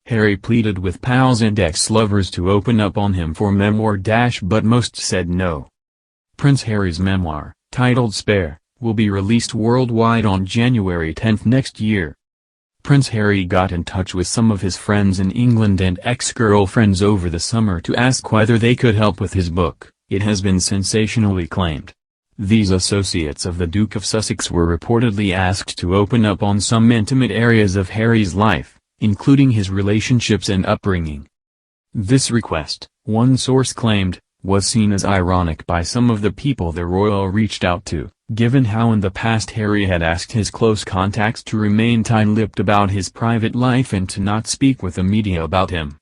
Harry pleaded with pals and ex-lovers to open up on him for memoir but most said no. Prince Harry's memoir, titled Spare, will be released worldwide on January 10 next year. Prince Harry got in touch with some of his friends in England and ex-girlfriends over the summer to ask whether they could help with his book, it has been sensationally claimed. These associates of the Duke of Sussex were reportedly asked to open up on some intimate areas of Harry's life, including his relationships and upbringing. This request, one source claimed, was seen as ironic by some of the people the royal reached out to, given how in the past Harry had asked his close contacts to remain tight-lipped about his private life and to not speak with the media about him.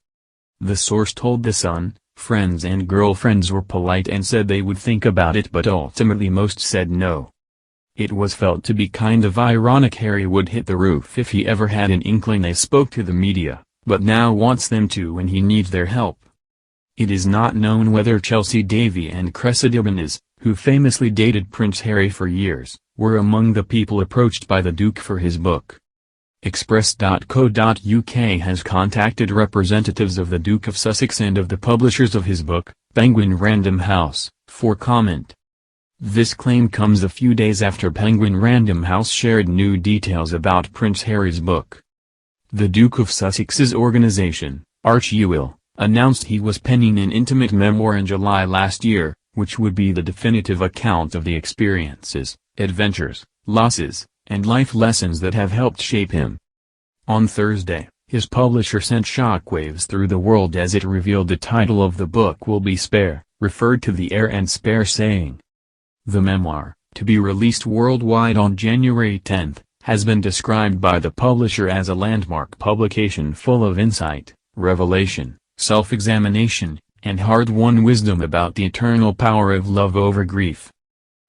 The source told The Sun, friends and girlfriends were polite and said they would think about it, but ultimately most said no. It was felt to be kind of ironic Harry would hit the roof if he ever had an inkling they spoke to the media, but now wants them to when he needs their help. It is not known whether Chelsea Davy and Cressida Benez, who famously dated Prince Harry for years, were among the people approached by the Duke for his book. Express.co.uk has contacted representatives of the Duke of Sussex and of the publishers of his book, Penguin Random House, for comment. This claim comes a few days after Penguin Random House shared new details about Prince Harry's book. The Duke of Sussex's organization, Archewell, announced he was penning an intimate memoir in July last year, which would be the definitive account of the experiences, adventures, losses, and life lessons that have helped shape him. On Thursday, his publisher sent shockwaves through the world as it revealed the title of the book will be Spare, referred to the heir and spare saying. The memoir, to be released worldwide on January 10, has been described by the publisher as a landmark publication full of insight, revelation, self-examination, and hard-won wisdom about the eternal power of love over grief.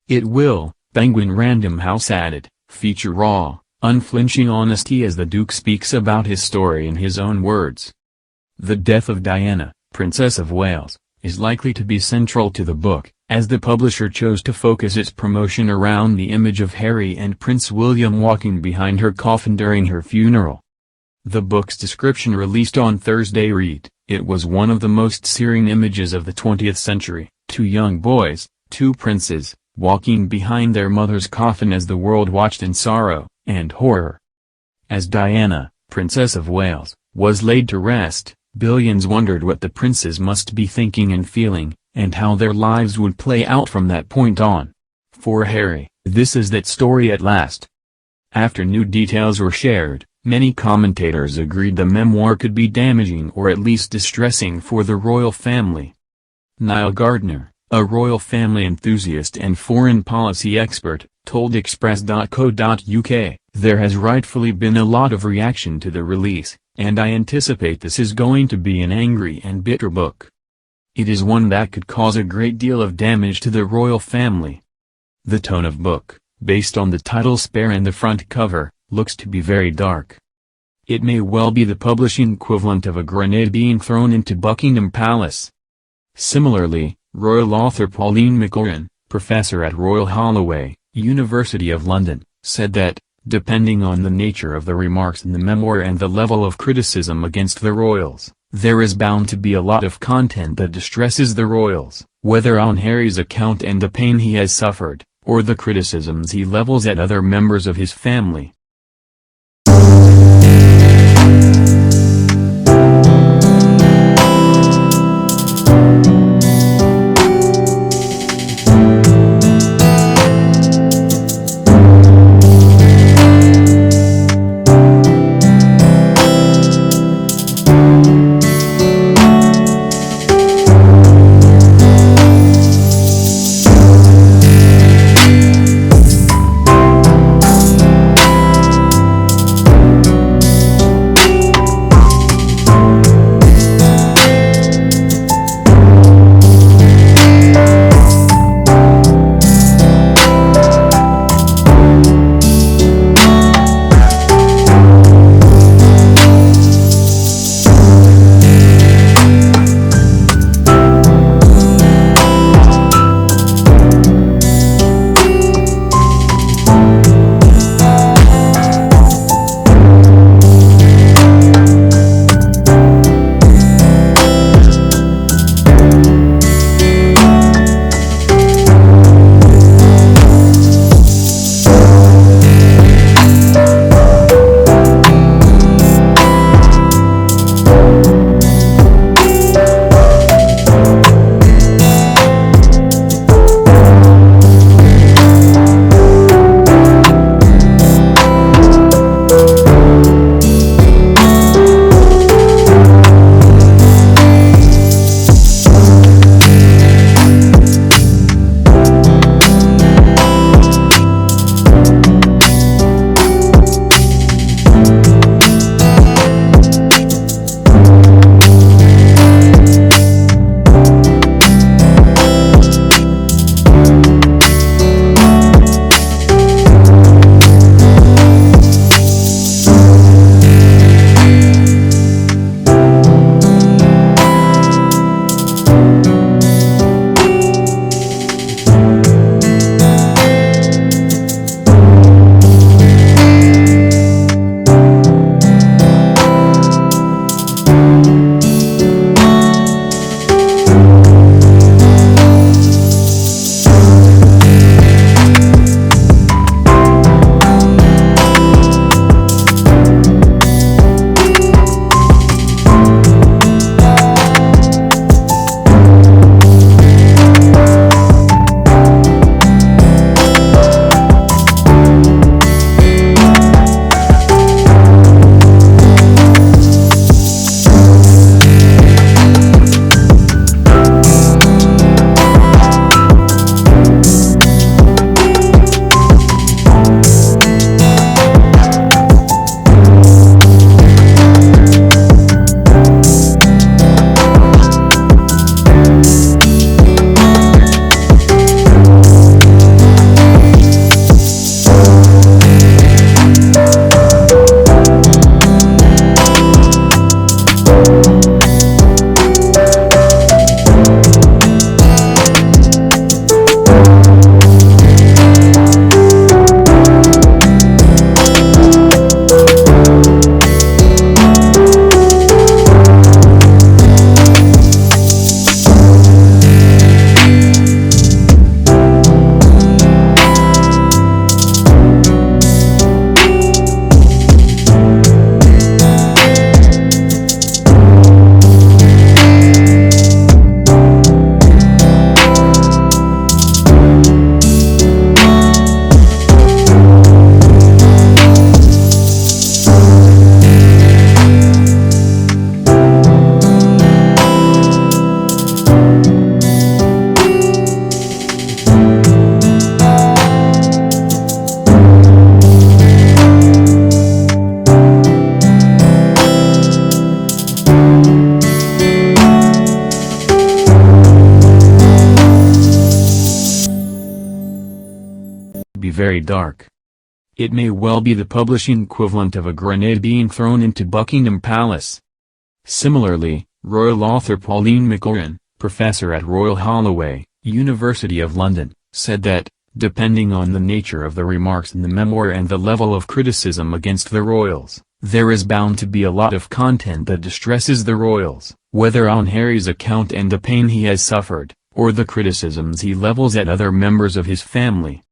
It will, Penguin Random House added, feature raw, unflinching honesty as the Duke speaks about his story in his own words. The death of Diana, Princess of Wales, is likely to be central to the book, as the publisher chose to focus its promotion around the image of Harry and Prince William walking behind her coffin during her funeral. The book's description released on Thursday read, "It was one of the most searing images of the 20th century, two young boys, two princes, walking behind their mother's coffin as the world watched in sorrow and horror." As Diana, Princess of Wales, was laid to rest, billions wondered what the princes must be thinking and feeling, and how their lives would play out from that point on. For Harry, this is that story at last. After new details were shared, many commentators agreed the memoir could be damaging or at least distressing for the royal family. Niall Gardner, a royal family enthusiast and foreign policy expert, told Express.co.uk, "There has rightfully been a lot of reaction to the release, and I anticipate this is going to be an angry and bitter book. It is one that could cause a great deal of damage to the royal family." The tone of book, based on the title Spare and the front cover, looks to be very dark. It may well be the publishing equivalent of a grenade being thrown into Buckingham Palace. Similarly, royal author Pauline McLaurin, professor at Royal Holloway, University of London, said that, depending on the nature of the remarks in the memoir and the level of criticism against the royals, there is bound to be a lot of content that distresses the royals, whether on Harry's account and the pain he has suffered, or the criticisms he levels at other members of his family. be very dark. It may well be the publishing equivalent of a grenade being thrown into Buckingham Palace. Similarly, royal author Pauline McLaurin, professor at Royal Holloway, University of London, said that, depending on the nature of the remarks in the memoir and the level of criticism against the royals, there is bound to be a lot of content that distresses the royals, whether on Harry's account and the pain he has suffered, or the criticisms he levels at other members of his family.